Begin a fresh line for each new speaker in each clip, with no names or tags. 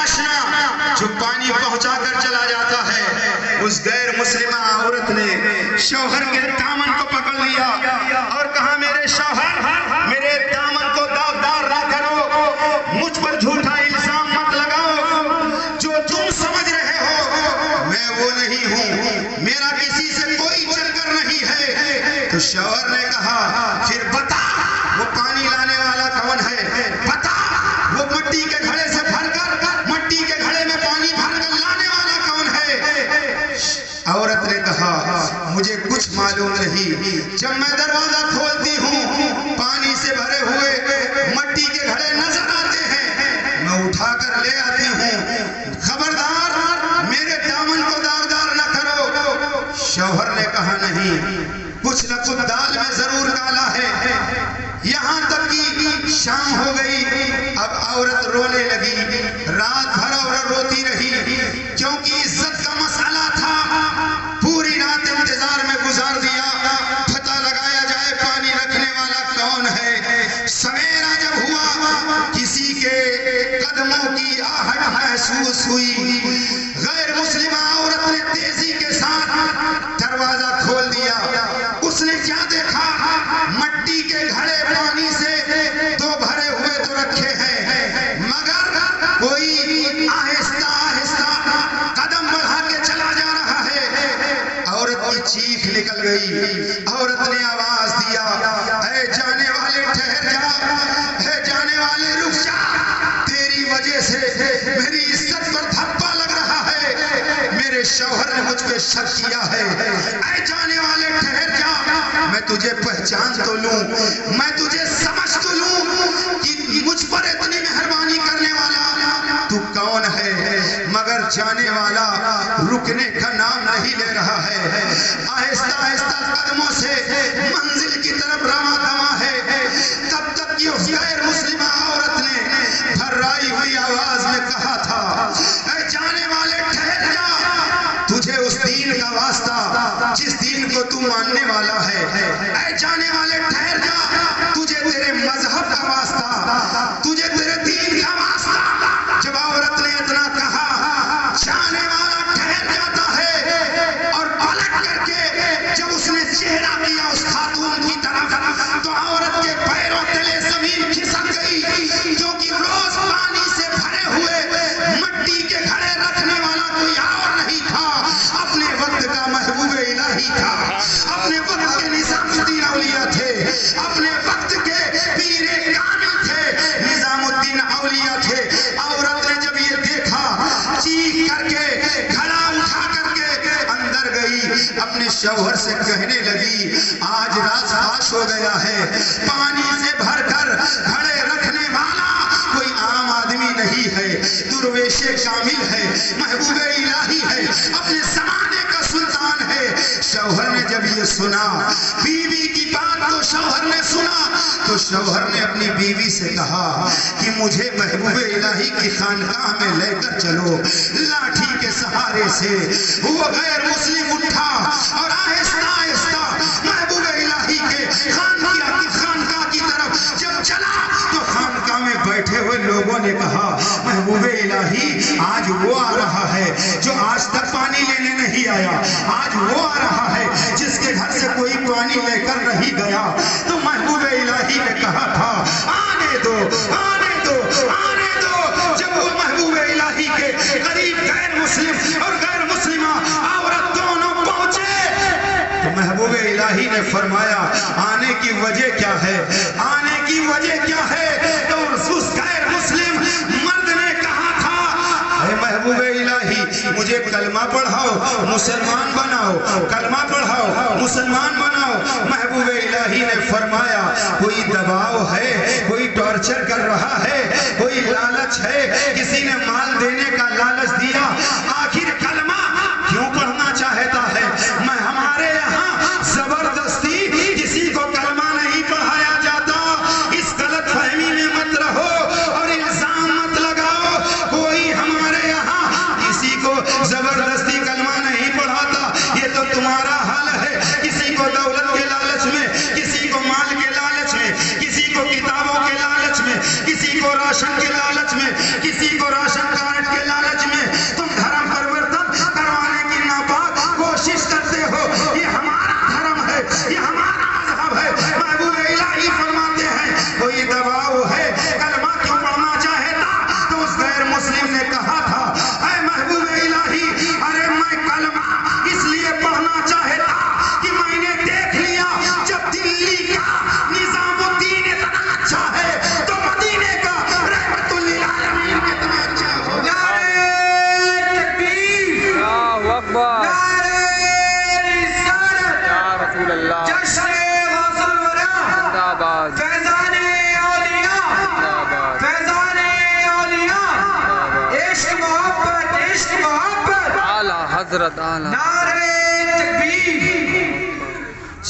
آشنا جو پانی پہنچا کر چلا جاتا ہے، اس غیر مسلمہ عورت نے شوہر کے دامن کو پکڑ لیا اور کہا میرے شوہر میرے دامن کو داغدار نہ کرو، مجھ پر جھوٹا الزام مت لگاؤ، جو تم سمجھ رہے ہو میں وہ نہیں ہوں، میرا کسی سے کوئی چکر نہیں ہے۔ تو شوہر نے کہا پھر بتا وہ پانی لانے والا کون ہے، بتا وہ مٹی کے گھڑے سے بھر کر مٹی کے گھڑے میں پانی بھر کر لانے والا کون ہے۔ عورت نے کہا مجھے کچھ معلوم نہیں، جب میں دروازہ کھولتی ہوں پانی سے بھرے ہوئے مٹی کے گھڑے نظر آتے ہیں، میں اٹھا کر لے آتی ہوں، خبردار میرے دامن کو داغدار نہ کرو۔ شوہر نے کہا نہیں، کچھ نہ کچھ دال میں ضرور ڈالا ہے۔ یہاں تک کہ شام ہو گئی، اب عورت رونے لگی، رات بھر عورت روتی رہی کیونکہ عزت کا مسئلہ تھا، پوری رات انتظار میں گزار دیا، پتہ لگایا جائے پانی رکھنے والا کون ہے۔ سویرا جب ہوا کسی کے قدموں کی آہٹ محسوس ہوئی، غیر مسلمہ عورت نے تیزی کے ساتھ دروازہ کھول دیا۔ اس نے کیا دیکھا، مٹی کے گھڑے پانی سے تو بھرے ہوئے تو رکھے ہیں، مگر کوئی آہستہ آہستہ قدم بڑھا کے چلا جا رہا ہے۔ عورت کی چیخ نکل گئی، عورت نے آواز دیا اے جانے والے ٹھہر جا، اے جانے والے رک جا، تیری وجہ سے میری عزت پر دھبا لگ رہا ہے، میرے شوہر نے مجھ پہ شک کیا ہے، اے جانے والے ٹھہر جا، میں تجھے پہچان تو لوں، میں تجھے سمجھ تو لوں کہ مجھ پر اتنی مہربانی کرنے والا تو کون ہے، مگر جانے والا رکنے کا نام نہیں لے رہا ہے، آہستہ آہستہ قدموں سے منزل کی طرف رواں دواں ہے۔ تب تک کہ اس غیر مسلمہ عورت نے بھرائی ہوئی آواز میں کہا تھا اے جانے والے ٹھہر جا، تجھے اس دین کا واسطہ جس دین کو تو ماننے والا ہے، اے جانے والے ٹھہر جا، تجھے تیرے مذہب کا واسطہ، تجھے تیرے دین کا واسطہ۔ جب عورت نے اتنا کہا، جانے والا ٹھہر جاتا ہے اور پلٹ کر کے جب اس نے چہرہ کیا اس خاتون کی طرف تو عورت کے پیروں تلے زمین کھسک گئی، کیونکہ روز پانی سے بھرے ہوئے مٹی کے گھڑے رکھنے والا کوئی اور نہیں تھا، اپنے وقت کا محبوب الہی تھا، اپنے وقت کے نظام الدین اولیاء تھے، اپنے وقت کے پیر کامل تھے، نظام الدین اولیاء تھے۔ عورت نے جب یہ دیکھا چیخ کر کے گھڑا اٹھا کر کے اندر گئی، اپنے شوہر سے کہنے لگی آج راز فاش ہو گیا ہے، پانی سے بھر کر گھڑے رکھنے والا کوئی عام آدمی نہیں ہے، درویش کامل ہے، محبوب الہی ہے، اپنے زمانے کا سلطان ہے۔ شوہر نے جب یہ سنا، بیوی کی بات تو شوہر نے سنا، تو شوہر نے اپنی بیوی سے کہا کہ مجھے محبوب الہی کی خانقاہ میں لے کر چلو۔ لاٹھی کے سہارے سے وہ غیر مسلم اٹھا اور آہستہ آہستہ محبوب الہی کے خانقاہ کی طرف جب چلا تو خانقاہ میں بیٹھے ہوئے لوگوں نے کہا محبوب الہی آج وہ آ رہا ہے جو آج تک پانی لینے نہیں آیا، آج وہ آ رہا ہے جس کے گھر سے کوئی پانی لے کر نہیں گیا۔ تو محبوب الہی نے کہا تھا آنے دو آنے دو آنے دو۔ جب وہ محبوب الہی کے قریب غیر مسلم اور غیر مسلمہ عورت دونوں پہنچے تو محبوب الہی نے فرمایا آنے کی وجہ کیا ہے، آنے کی وجہ کیا ہے؟ تو اس غیر مسلم مرد نے کہا تھا اے محبوب الہی مجھے کلمہ پڑھاؤ مسلمان بناؤ، کلمہ پڑھاؤ مسلمان بناؤ۔ محبوب الہی نے فرمایا کوئی دباؤ ہے، کوئی ٹارچر کر رہا ہے، کوئی لالچ ہے، کسی نے مال دینے کا لالچ دیا، آخر کلمہ کیوں پڑھنا چاہتا ہے؟ میں ہمارے یہاں زبردستی کسی کو کلمہ نہیں پڑھایا جاتا، اس غلط فہمی میں مت رہو اور الزام مت لگاؤ، کوئی ہمارے یہاں کسی کو زبردستی کلمہ نہیں پڑھاتا، یہ تو تمہارا حال ہے، کسی کو دولت کے لالچ میں، کسی کو مال کے لالچ میں، کسی کو کتابوں کے لالچ میں، کسی کو راشن کے لالچ میں، کسی کو راشن کارڈ کے
حضرت اعلیٰ
نعرہ تکبیر۔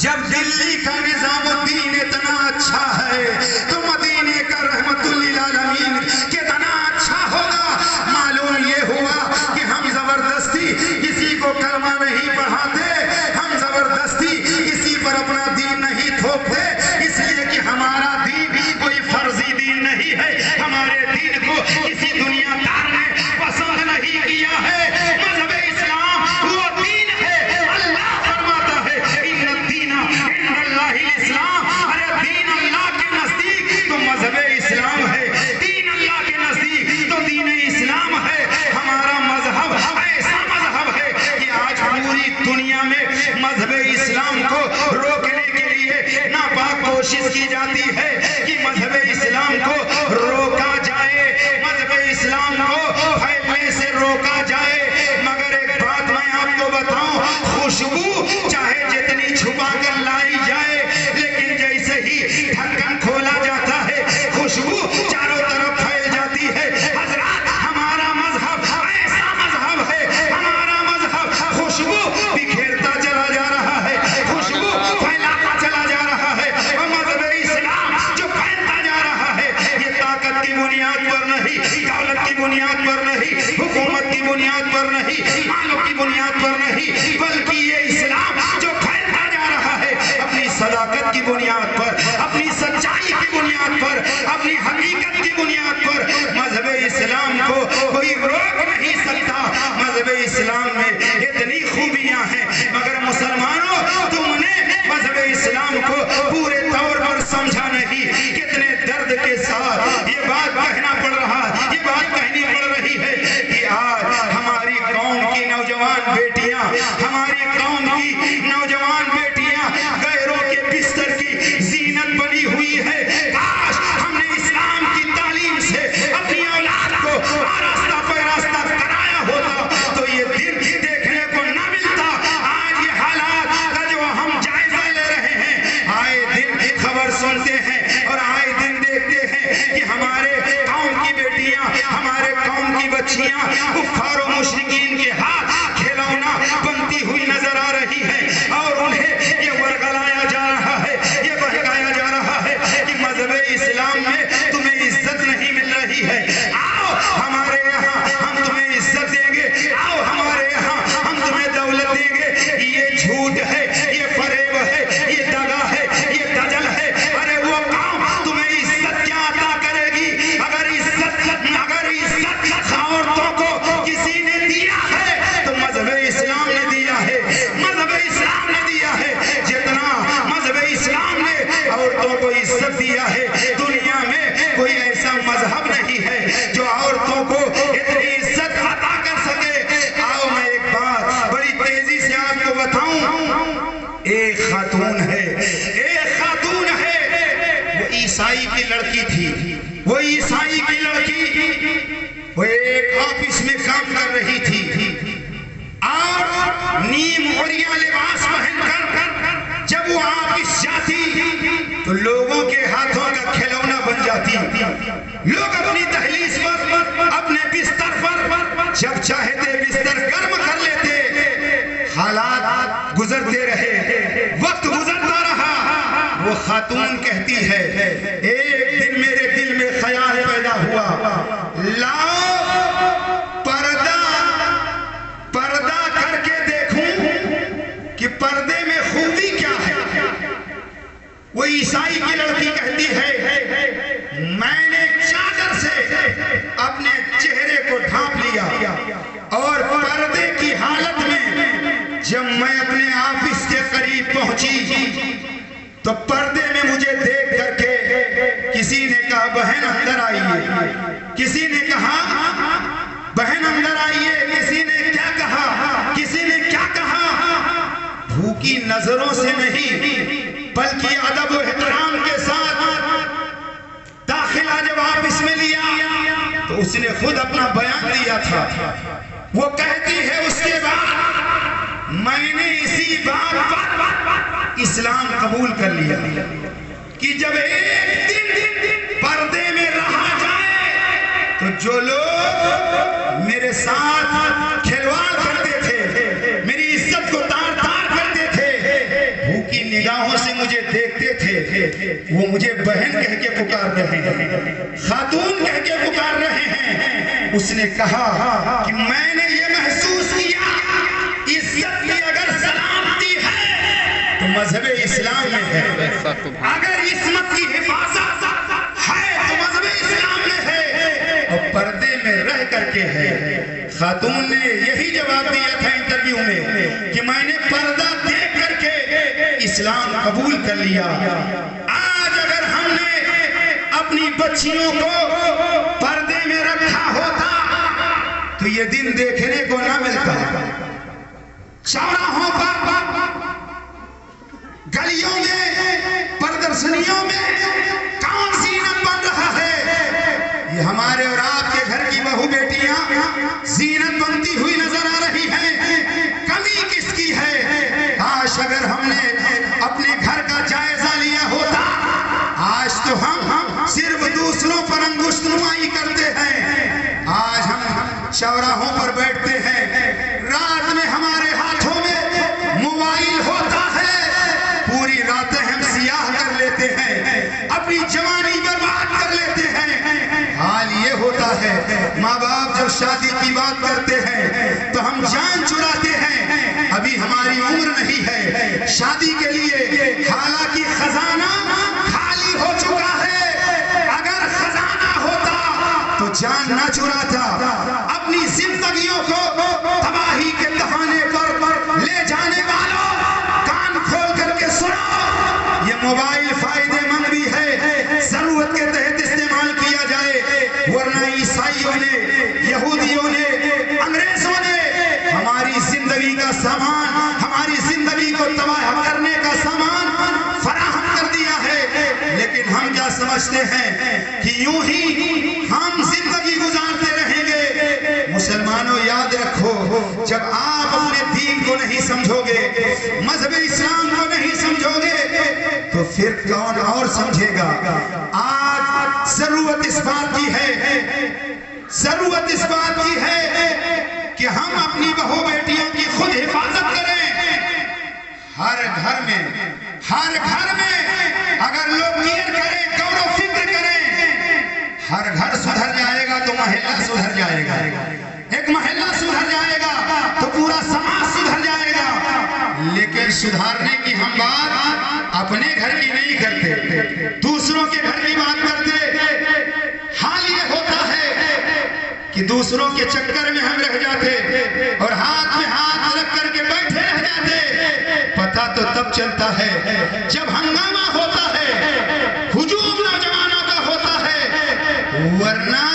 جب دلی کا نظام الدین اتنا اچھا ہے تو مدینے کا رحمت للعالمین کتنا اچھا ہوگا۔ معلوم یہ ہوا کہ ہم زبردستی کسی کو کلمہ نہیں پڑھاتے، ہم زبردستی کسی پر اپنا دین نہیں تھوپتے، اس لیے کہ ہمارا دین کوئی فرضی دین نہیں ہے۔ ہمارے دین کو کسی دنیا دار نے پسند نہیں کیا ہے۔ مذہب اسلام وہ دین ہے، اللہ فرماتا ہے ان الدین عند اللہ الاسلام۔ ارے دین اللہ کے نزدیک تو مذہب اسلام ہے، دین اللہ کے نزدیک تو دین اسلام ہے۔ ہمارا مذہب ایسا مذہب ہے کہ آج پوری دنیا میں مذہب اسلام کو روکنے کے لیے ناپاک کوشش کی جاتی ہے کہ مذہب اسلام کو روکا جائے، مذہب اسلام کو پھیلنے سے روکا جائے۔ مگر ایک بات میں آپ کو بتاؤں، خوشبو چاہے جتنی چھپا کر لائی جائے، لیکن جیسے ہی ڈھکن کھولا جاتا ہے خوشبو چاروں طرف پھیل جاتی ہے۔ حضرات ہمارا مذہب ایسا مذہب ہے، ہمارا مذہب خوشبو بکھیرتا چلا جا رہا ہے، خوشبو پھیلاتا چلا جا رہا ہے۔ اور مذہب اسلام جو پھیلتا جا رہا ہے یہ طاقت کی بنیاد پر نہیں، دولت کی بنیاد پر نہیں، حکومت کی بنیاد پر نہیں، مالوں کی بنیاد پر نہیں، بلکہ یہ اسلام جو پھیلتا جا رہا ہے اپنی صداقت کی بنیاد پر، اپنی سچائی کی بنیاد پر، اپنی حقیقت کی بنیاد پر۔ مذہب اسلام کو کوئی روک نہیں سکتا۔ مذہب اسلام میں اتنی خوبیاں ہیں، مگر مسلمانوں تم نے مذہب اسلام کو پورے طور پر سمجھا نہیں۔ کتنے درد کے ساتھ یہ بات کہنا پڑ رہا ہے، یہ بات کہنی پڑ رہی ہے کہ آج ہماری قوم کی نوجوان بیٹیاں، ہماری قوم کی نوجوان بیٹیاں غیروں کے بستر کی زینت بنی ہوئی ہے۔ کاش ہم نے اسلام کی تعلیم سے اپنی اولاد کو آراستہ پیراستہ کرایا ہوتا تو یہ دن دیکھنے کو نہ ملتا۔ آج یہ حالات کا جو ہم جائزہ لے رہے ہیں، آئے دن خبر سنتے ہیں اور آئے دن دیکھتے ہیں کہ ہمارے قوم کی بیٹیاں، ہمارے قوم کی بچیاں کفار و مشرکین کے ہاتھ کھلونا بنتی ہوئی نظر آ رہی ہے، اور انہیں یہ ورگلایا جا رہا ہے، یہ بہکایا جا رہا ہے کہ مذہب اسلام میں تمہیں عزت نہیں مل رہی ہے، آؤ ہمارے یہاں ہم تمہیں عزت دیں گے، آؤ ہمارے یہاں ہم تمہیں دولت دیں گے۔ یہ جھوٹ ہے، یہ فریب ہے، یہ دغا ہے، یہ دجل ہے۔ ارے وہ قوم تمہیں عزت کیا عطا کرے گی؟ اگر عزت عورتوں کو کسی نے دیا ہے تو مذہب اسلام نے دیا ہے، مذہب اسلام نے دیا ہے۔ جتنا مذہب اسلام نے عورتوں کو عزت دیا ہے، دنیا میں کوئی ایسا مذہب نہیں ہے جو عورتوں کو اتنی عزت عطا کر سکے۔ آؤ میں ایک بات بڑی تیزی سے آپ کو بتاؤں۔ ایک خاتون ہے، ایک خاتون ہے، وہ عیسائی کی لڑکی تھی، وہ عیسائی کی لڑکی، وہ ایک آفس میں کام کر رہی تھی اور نیم عریاں لباس پہن کر جب وہ آفس جاتی تو لوگوں کے ہاتھوں کا کھلونا بن جاتی۔ لوگ اپنی دہلیز پر، اپنے بستر پر جب چاہتے بستر گرم کر لیتے۔ حالات گزرتے رہے، وقت گزرتا رہا، وہ خاتون کہتی ہے ایک دن میرے دل میں خیال پیدا ہوا، لاؤ پردہ کر کے دیکھوں کہ پردے میں خوبی کیا ہے۔ وہ عیسائی کی لڑکی کہتی ہے میں نے چادر سے اپنے چہرے کو ڈھانپ لیا اور پردے کی حالت میں جب میں اپنے آفس کے قریب پہنچی تو پردے میں مجھے دیکھ کر کے کسی نے کہا بہن اندر آئیے، کسی نے کہا بہن اندر آئیے، کسی نے کیا کہا، کسی نے کیا کہا۔ بھوکی نظروں سے نہیں بلکہ ادب و احترام کے ساتھ داخلہ جب آفس میں لیا تو اس نے خود اپنا بیان دیا تھا۔ وہ کہتی ہے اس کے بعد میں نے اسی بات پر اسلام قبول کر لیا کہ جب ایک دن پردے میں رہا جائے تو جو لوگ میرے ساتھ کھلواڑ کرتے تھے نگاہوں سے مجھے دیکھتے تھے وہ مجھے بہن کہہ کے پکار رہے ہیں، خاتون کہہ کے پکار رہے ہیں۔ اس نے کہا کہ میں نے یہ محسوس کیا عزت کی اگر سلامتی ہے تو مذہب اسلام میں ہے، اگر عصمت کی حفاظت ہے تو مذہب اسلام میں ہے، اور پردے میں رہ کر کے ہے۔ خاتون نے یہی جواب دیا تھا انٹرویو میں کہ میں نے پردہ دیکھ کر کے اسلام قبول کر لیا۔ آج اگر ہم نے اپنی بچیوں کو پردے میں رکھا ہوتا تو یہ دن دیکھنے کو نہ ملتا۔ چوراہوں پر، گلیوں میں، پردرشنیوں میں کون زینت بن رہا ہے؟ یہ ہمارے اور آپ کے گھر کی بہو بیٹیاں زینت بنتی ہوئی نظر آ رہی ہیں۔ کمی کس کی ہے؟ آج اگر ہم نے اپنے گھر کا جائزہ لیا ہوتا، آج تو ہم صرف دوسروں پر انگشت نمائی کرتے ہیں۔ آج ہم چوراہوں پر بیٹھتے ہیں، رات میں ہمارے ہاتھوں میں موبائل ہوتا ہے، پوری راتیں ہم سیاہ کر لیتے ہیں، اپنی جوانی برباد کر لیتے ہیں۔ حال یہ ہوتا ہے ماں باپ جب شادی کی بات کرتے ہیں تو ہم جان چراتے ہیں، ابھی ہماری عمر نہیں ہے شادی کے لیے، حالانکہ خزانہ خالی ہو چکا ہے۔ اگر خزانہ ہوتا تو جان نہ چراتا۔ اپنی زندگیوں کو تباہی کے دہانے پر لے جانے والوں، کان کھول کر کے سنو، یہ موبائل فائدے مند بھی ہے، ضرورت کے تحت استعمال کیا جائے، ورنہ عیسائیوں نے، یہودیوں نے، انگریزوں نے ہماری زندگی کا سامان، ہماری زندگی کو تباہ کرنے کا سامان فراہم کر دیا ہے۔ لیکن ہم کیا سمجھتے ہیں کہ یوں ہی ہم زندگی گزارتے رہیں گے؟ مسلمانوں یاد رکھو، جب آپ اپنے دین کو نہیں سمجھو گے، مذہب اسلام کو نہیں سمجھو گے، تو پھر کون اور سمجھے گا؟ آج ضرورت اس بات کی ہے، ضرورت اس بات کی ہے کہ ہم اپنی بہو بیٹیوں کی خود حفاظت کریں۔ ہر گھر میں، ہر گھر میں اگر لوگ کیئر کریں، غور و فکر کریں، ہر گھر سدھر جائے گا تو محلہ سدھر جائے گا، ایک محلہ سدھر جائے گا تو پورا سماج سدھر جائے گا۔ لیکن سدھارنے کی ہم بات اپنے گھر کی نہیں کرتے، دوسروں کے گھر کی بات کرتے۔ حال یہ ہوتا ہے کہ دوسروں کے چکر میں ہم رہ جاتے اور ہاتھ میں ہاتھ رکھ کر کے بیٹھے رہ جاتے۔ پتہ تو تب چلتا ہے جب ہنگامہ ہوتا ہے، ہجوم نوجوانوں کا ہوتا ہے، ورنہ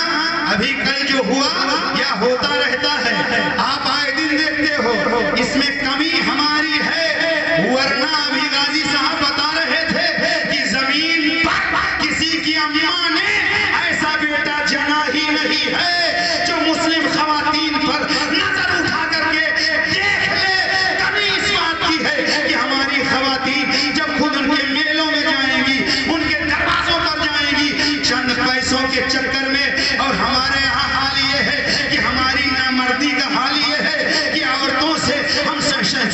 ابھی کل جو ہوا یا ہوتا رہتا ہے، آپ آئے دن دیکھتے ہو، اس میں کمی ہماری ہے۔ ورنہ ابھی غازی صاحب بتا رہے تھے کہ زمین پر کسی کی اماں نے ایسا بیٹا جنا ہی نہیں ہے جو مسلم خواتین پر نظر اٹھا کر کے دیکھ لے۔ کمی اس بات کی ہے کہ ہماری خواتین جب خود ان کے میلوں میں جائیں گی، ان کے دروازوں پر جائیں گی، چند پیسوں کے چکر میں، اور ہمارے یہاں حال یہ ہے کہ ہماری نامردی کا حال یہ ہے کہ عورتوں سے ہم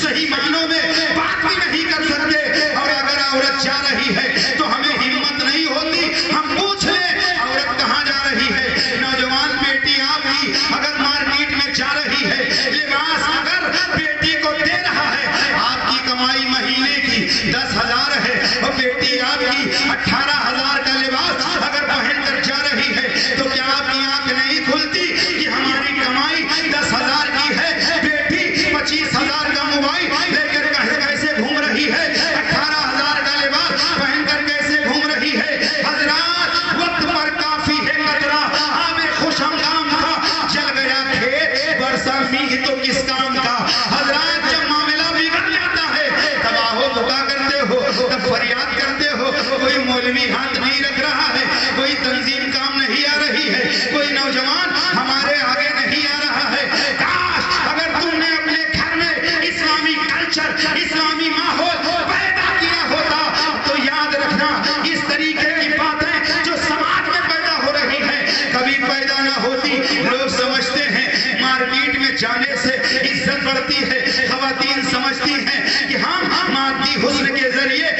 صحیح معنوں میں بات بھی نہیں کر سکتے، اور اگر عورت جا رہی ہے تو ہمیں ہمت نہیں ہوتی ہم پوچھ لیں عورت کہاں جا رہی ہے۔ نوجوان بیٹی آپ کی اگر مارکیٹ میں جا رہی ہے، لباس اگر بیٹی کو دے رہا ہے، آپ کی کمائی مہینے کی 10,000 ہے اور بیٹی آپ کی 18,000 کا لباس اگر پہن کر جا رہی ہے، تو کیا آپ کی آنکھ نہیں کھلتی کہ ہماری کمائی 10,000 کی ہے، بیٹی 25,000 کا موبائل لے کر کیسے گھوم رہی ہے، 18,000 کا لباس پہن کر کیسے گھوم رہی ہے۔ حضرات، وقت پر کافی ہے قطرہ آب خوش ہنگام کا، جل گیا کھیت برسا میہ تو کس کام کا۔ حضرات، جب معاملہ بگڑ جاتا ہے تب آہو بکا کرتے ہو، تب فریاد کرتے ہو، کوئی مولوی ہاتھ نہیں رکھ رہا ہے، کوئی تنظیم کام نہیں آ رہی ہے، کوئی نوجوان ہمارے آگے نہیں آ رہا ہے۔ کاش اگر تم نے اپنے گھر میں اسلامی کلچر، اسلامی ماحول پیدا کیا ہوتا تو یاد رکھنا اس طریقے کی باتیں جو سماج میں پیدا ہو رہی ہیں کبھی پیدا نہ ہوتی۔ لوگ سمجھتے ہیں مارکیٹ میں جانے سے عزت بڑھتی ہے، خواتین سمجھتی ہیں کہ ہم مادی حسن کے ذریعے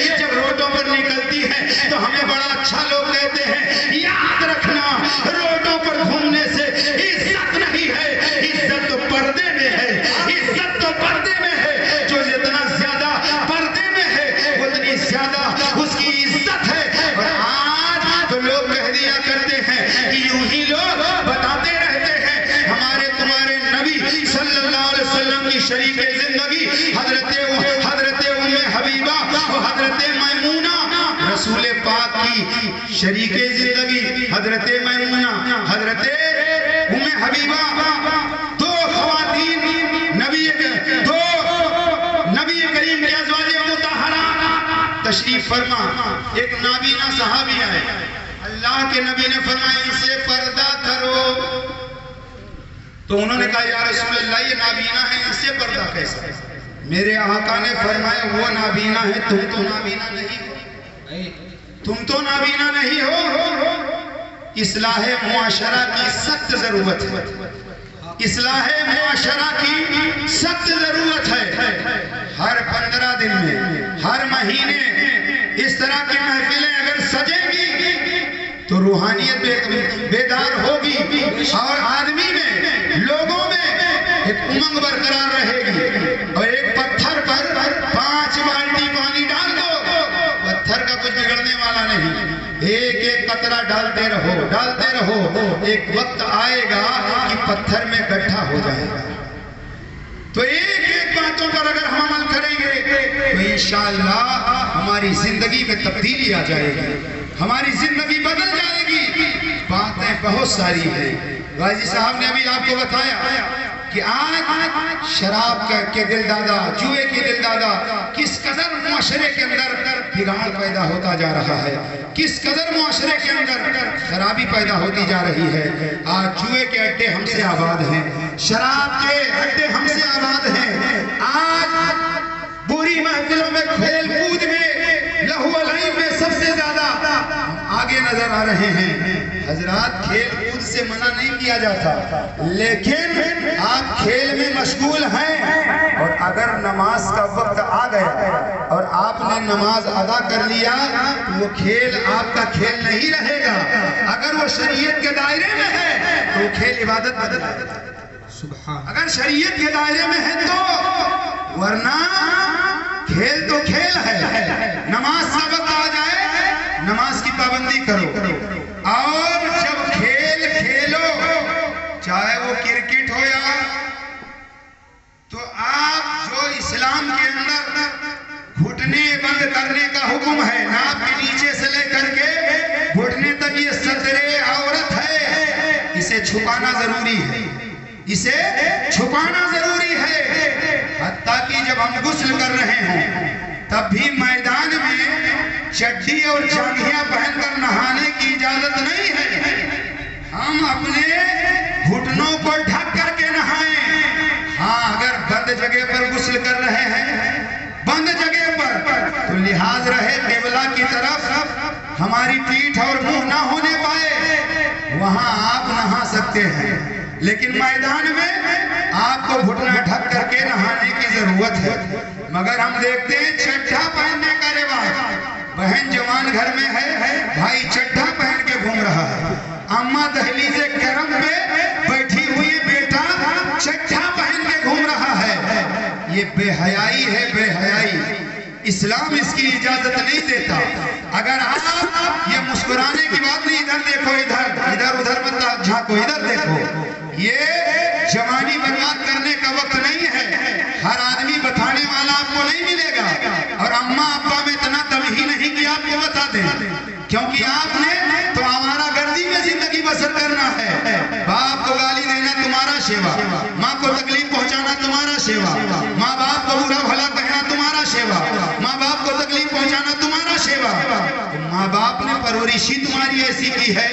شریک زندگی حضرت ام حبیبہ و حضرت میمونہ، رسول پاک کی شریک زندگی حضرت میمونہ، حضرت ام حبیبہ، دو خواتین نبی کریم کے ازواج مطہرہ تشریف فرما۔ ایک نابینا صحابی آئے، اللہ کے نبی نے فرمایا ان سے پردہ کرو، تو انہوں نے کہا یا رسول اللہ یہ نابینا ہے، ان سے پردہ کیسا؟ میرے آقا نے فرمایا وہ نابینا ہے، تم تو نابینا نہیں ہو، تم تو نابینا نہیں ہو۔ اصلاح معاشرہ کی سخت ضرورت ہے، اصلاح معاشرہ کی سخت ضرورت ہے۔ ہر 15 دن میں، ہر مہینے اس طرح کی محفلیں اگر سجیں گی تو روحانیت بیدار ہوگی اور آدمی میں، لوگوں میں ایک امنگ برقرار رہے گی۔ اور ایک پتھر پر 5 بالٹی پانی ڈال دو، پتھر کا کچھ بگڑنے والا نہیں، ایک ایک قطرہ ڈالتے رہو، ایک وقت آئے گا کہ پتھر میں گٹھا ہو جائے گا۔ تو ایک ایک باتوں پر اگر ہم عمل کریں گے تو انشاءاللہ ہماری زندگی میں تبدیلی آ جائے گی، ہماری زندگی بدل جائے گی۔ باتیں بہت ساری ہیں، غازی صاحب نے ابھی آپ کو بتایا کہ آج شراب کے دل دادا، جوئے کے دل دادا، کس قدر معاشرے کے اندر بگاڑ پیدا ہوتا جا رہا ہے، کس قدر معاشرے کے اندر خرابی پیدا ہوتی جا رہی ہے۔ آج جوئے کے اڈے ہم سے آباد ہیں، شراب کے اڈے ہم سے آباد ہیں، آج بری محفلوں میں، کھیل کود میں، لہو و لعب میں سب سے زیادہ آگے نظر آ رہے ہیں۔ حضرات کھیل کود سے منع نہیں کیا جاتا، لیکن آپ کھیل میں مشغول ہیں، اور اگر نماز کا وقت آ گیا اور آپ نے نماز ادا کر لیا تو وہ کھیل آپ کا کھیل نہیں رہے گا۔ اگر وہ شریعت کے دائرے میں ہے تو وہ کھیل عبادت بدل جائے گا، اگر شریعت کے دائرے میں ہے تو، ورنہ کھیل تو کھیل ہے۔ نماز کا وقت آ جائے، نماز کی پابندی کرو، اور جب کھیل کھیلو، چاہے وہ کرکٹ ہو یا، تو آپ جو اسلام کے اندر گھٹنے بند کرنے کا حکم ہے، ناپ کے نیچے سے لے کر کے گھٹنے تک یہ ستر عورت ہے، اسے چھپانا ضروری ہے، اسے چھپانا ضروری ہے۔ حتیٰ کہ جب ہم غسل کر رہے ہوں تب بھی میدان میں چڈی اور جانگیاں پہن کر نہانے کی اجازت نہیں ہے، ہم اپنے گھٹنوں کو ڈھک کر کے نہائیں۔ ہاں اگر بند جگہ پر غسل کر رہے ہیں، بند جگہ پر، تو لحاظ رہے قبلہ کی طرف ہماری پیٹھ اور منہ نہ ہونے پائے، وہاں آپ نہا سکتے ہیں، لیکن میدان میں آپ کو گھٹنا ڈھک کر کے نہانے کی ضرورت ہے۔ مگر ہم دیکھتے ہیں چڈھا پہننے کا رواج، بہن جوان گھر میں ہے، بھائی چڈھا پہن کے گھوم رہا ہے، اماں دہلیز کرم پہ بیٹھی ہوئی بیٹا چڈھا پہن کے گھوم رہا ہے۔ یہ بے حیائی ہے، بے حیائی، اسلام اس کی اجازت نہیں دیتا۔ اگر آپ یہ مسکرانے کی بات نہیں، ادھر دیکھو، ادھر مت جھانکو، ادھر دیکھو، یہ جوانی برباد کرنے کا وقت نہیں ہے۔ ہر آدمی بتانے والا آپ کو نہیں ملے گا، اور اماں ابا میں اتنا دم ہی نہیں کہ آپ کو بتا دیں، کیونکہ آپ نے تو آوارہ گردی میں زندگی بسر کرنا ہے۔ باپ کو گالی دینا تمہارا شیوا، ماں کو تکلیف پہنچانا تمہارا شیوا، ماں باپ کو برا بھلا کہنا تمہارا شیوا، ماں باپ کو تکلیف پہنچانا تمہارا شیوا۔ ماں باپ نے پرورشی تمہاری ایسی کی ہے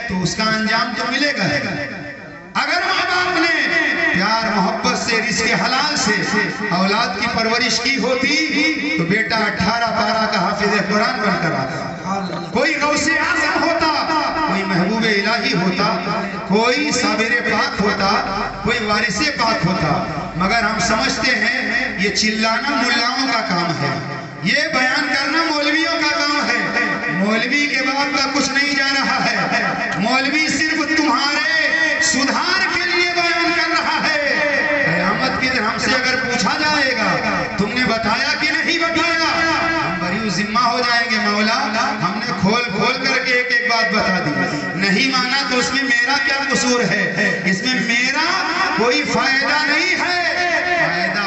تو اس کا انجام تو ملے گا۔ اگر ماں باپ نے پیار محبت سے، رزق حلال سے اولاد کی پرورش کی ہوتی تو بیٹا 18 پارہ کا حافظ قرآن بن کر آتا، کوئی غوث اعظم ہوتا، کوئی محبوب الہی ہوتا، کوئی صابر پاک ہوتا، کوئی وارث پاک ہوتا۔ مگر ہم سمجھتے ہیں یہ چلانا ملاؤں کا کام ہے، یہ بیان کرنا مولویوں کا کام ہے۔ مولوی کے بعد کا کچھ نہیں جا رہا ہے، مولوی صرف تمہارے سدھار کے لیے بیان کر رہا ہے۔ قیامت کے دن ہم سے اگر پوچھا جائے گا تم نے بتایا کہ نہیں بتایا، ہم بری ذمہ ہو جائیں گے، مولا ہم نے کھول کر کے ایک ایک بات بتا دی، نہیں مانا تو اس میں میرا کیا قصور ہے، اس میں میرا کوئی فائدہ نہیں ہے، فائدہ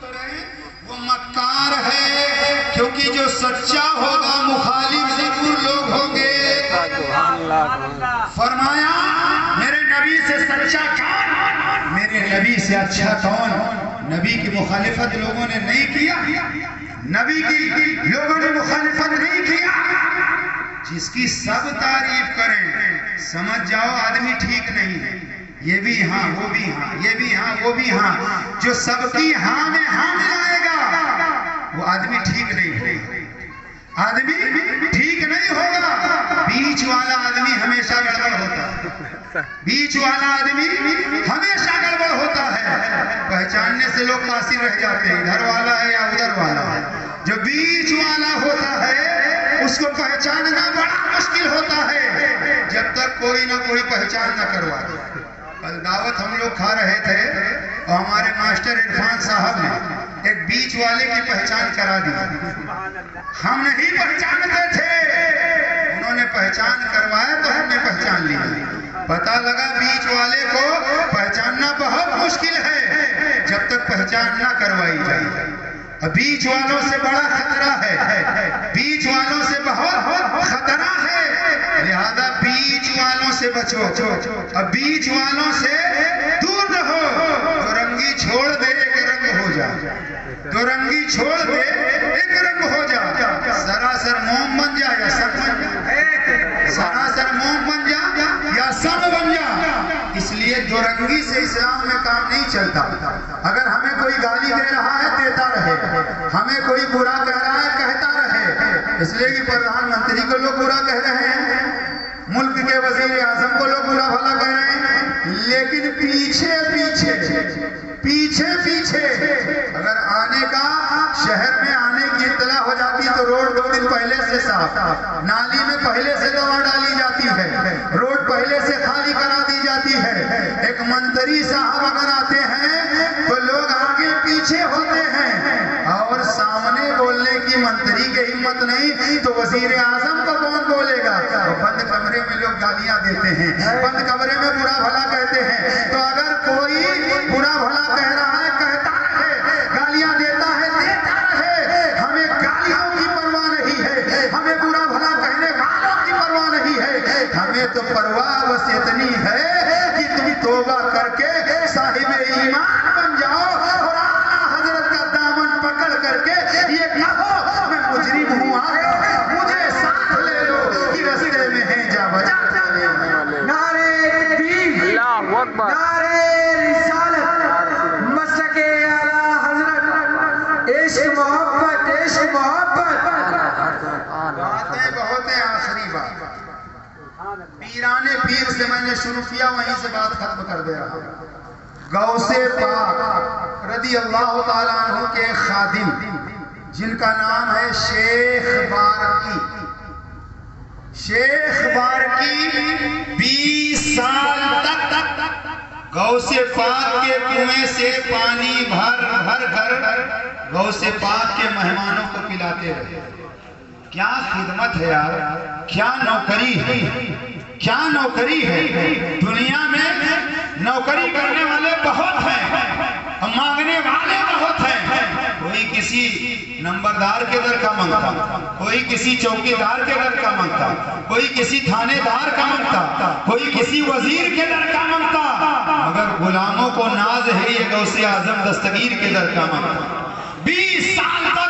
وہ مکار ہے، کیونکہ جو سچا ہوگا مخالف ضرور لوگ ہوں گے۔ فرمایا میرے نبی سے سچا کون؟ میرے نبی سے اچھا کون؟ نبی کی مخالفت لوگوں نے نہیں کیا، نبی کی لوگوں نے مخالفت نہیں کیا۔ جس کی سب تعریف کریں سمجھ جاؤ آدمی ٹھیک نہیں ہے، یہ بھی ہاں وہ بھی ہاں، یہ بھی ہاں وہ بھی ہاں، جو سب کی ہاں میں ہاں ملائے گا وہ آدمی ٹھیک نہیں ہے، آدمی ٹھیک نہیں ہوگا۔ بیچ والا آدمی ہمیشہ گڑبڑ ہوتا ہے، بیچ والا آدمی ہمیشہ گڑبڑ ہوتا ہے، پہچاننے سے لوگ قاصر رہ جاتے ہیں ادھر والا ہے یا ادھر والا ہے۔ جو بیچ والا ہوتا ہے اس کو پہچاننا بڑا مشکل ہوتا ہے جب تک کوئی نہ کوئی پہچان نہ کروائے۔ کل دعوت ہم لوگ کھا رہے تھے اور ہمارے ماسٹر عرفان صاحب نے ایک بیچ والے کی پہچان کرا دی، ہم نہیں پہچانتے تھے، انہوں نے پہچان کروایا تو ہم نے پہچان لیا۔ پتہ لگا بیچ والے کو پہچاننا بہت مشکل ہے جب تک پہچان نہ کروائی جائے۔ بیچ والوں سے بڑا خطرہ ہے، بیچ والوں سے بہت خطرہ ہے، لہذا بیچ والوں سے بچو، اب بیچ والوں سے دور رہو۔ جو رنگی چھوڑ دے ایک رنگ ہو جا، جو رنگی چھوڑ دے ایک رنگ ہو جا، سراسر موم بن جا یا سب بن جا، سراسر موم بن جا یا سب بن جا۔ اس لیے دو رنگی سے اسلام میں کام نہیں چلتا۔ اگر ہمیں کوئی گالی دے رہا ہے دیتا رہے، ہمیں کوئی برا کہہ رہا ہے کہتا رہے، اس لیے کہ پردھان منتری کو لوگ برا کہہ رہے ہیں، ملک کے وزیر اعظم کو لوگ برا بھلا کہہ رہے ہیں، لیکن پیچھے اگر آنے کا شہر میں آنے کی اطلاع ہو جاتی تو روڈ 2 دن پہلے سے صاف، نالی میں پہلے سے دوا ڈالی جاتی ہے، روڈ پہلے سے خالی کرا دی جاتی ہے۔ ایک منتری صاحب اگر آتے ہیں تو لوگ آگے پیچھے ہوتے ہیں، اور سامنے بولنے کی منتری کی ہمت نہیں تو وزیر اعظم کو کون بولے گا؟ بند کمرے میں لوگ گالیاں دیتے ہیں، بند کمرے میں برا بھلا کہتے ہیں۔ تو اگر کوئی برا بھلا کہہ رہا ہے کہتا رہے، گالیاں دیتا ہے دیتا رہے، ہمیں گالیوں کی پرواہ نہیں ہے، ہمیں برا بھلا کہنے والوں کی پرواہ نہیں ہے، ہمیں تو پرواہ بس اتنی ہے کہ تم توبہ کر کے صاحب ایمان بن جاؤ اور اعلیٰ حضرت کا دامن پکڑ کر کے یہ کہو میں مجرم ہوں، آگے مجھے ساتھ لے لو کہ رستے میں ہیں جا بجا لے لو۔ نعرہ تکبیر، اللہ اکبر، نعرہ رسالت، مسلک اعلیٰ حضرت، عشق محبت، عشق محبت۔ باتیں بہت ہیں، آخری بات پیرانے پیر سے میں نے شروع کیا، وہیں سے بات ختم کر دے رہا ہوں۔ غوث پاک رضی اللہ تعالیٰ عنہ کے خادم جن کا نام ہے شیخ بارکی، شیخ بارکی 20 سال تک غوث پاک کے کنویں سے پانی بھر کر غوث پاک کے مہمانوں کو پلاتے رہے۔ کیا خدمت ہے یار، کیا نوکری ہے، کیا نوکری ہے۔ دنیا میں نوکری کرنے والے بہت ہیں، مانگنے والے بہت ہیں، کوئی کسی نمبردار کے در کا مانگتا، کوئی کسی چوکیدار کے در کا مانگتا، کوئی کسی تھانے دار کا مانگتا، کوئی کسی وزیر کے در کا مانگتا، مگر غلاموں کو ناز ہے یہ غوث اعظم دستگیر کے در کا مانگتا۔ 20 سال تک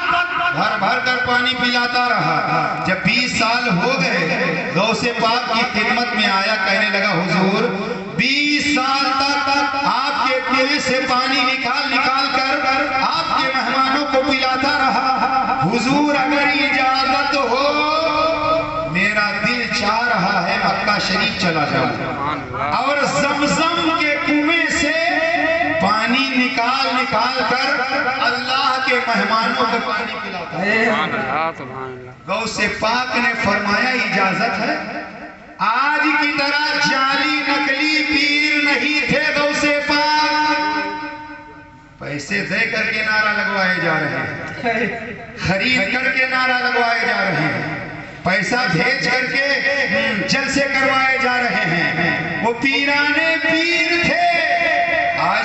بھر کر پانی پلاتا رہا۔ جب 20 سال ہو گئے غوث پاک کی خدمت میں آیا، کہنے لگا حضور 20 سال تک آپ کے کنویں سے پانی نکال کر آپ کے مہمانوں کو پلاتا رہا، حضور اگر اجازت ہو میرا دل چاہ رہا ہے مکہ شریف چلا جاؤں اور زمزم کے کنویں سے پانی نکال کر اللہ کے مہمانوں کو پانی پلاتا۔ غوث پاک نے فرمایا اجازت ہے۔ آج کی طرح جعلی نقلی پیر نہیں تھے غوث پاک، پیسے دے کر کے نعرہ لگوائے جا رہے ہیں، خرید کر کے نعرہ لگوائے جا رہے ہیں، پیسہ بھیج کر کے جلسے کروائے جا رہے ہیں۔ وہ پیرانے پیر تھے، آج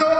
2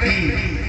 3।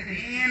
3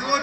2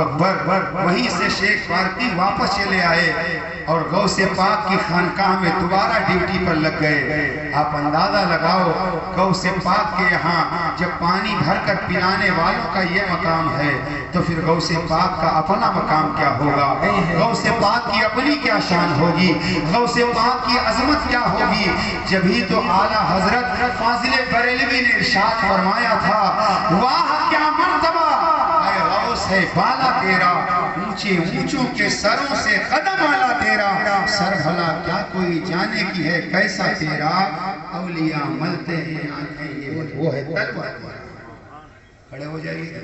اکبر. وہیں سے شیخ فاروقی واپس چلے آئے اور غوث پاک کی خانقاہ میں دوبارہ ڈیوٹی پر لگ گئے. آپ اندازہ لگاؤ غوث پاک کے یہاں جب پانی بھر کر پلانے والوں کا یہ مقام ہے تو پھر غوث پاک کا اپنا مقام کیا ہوگا؟ غوث پاک کی اپنی کیا شان ہوگی؟ غوث پاک کی عظمت کیا ہوگی؟ جبھی تو اعلیٰ حضرت فاضل بریلوی نے ارشاد فرمایا تھا واہ کیا مرتبہ اے غوث ہے بالا تیرا، اونچے اونچوں کے سروں سے قدم آلا تیرا، سر بھلا کیا کوئی جانے کی ہے کیسا تیرا، اولیاء ملتے ہیں آنکھیں یہ وہ ہے تلوار. کھڑے ہو جائیے.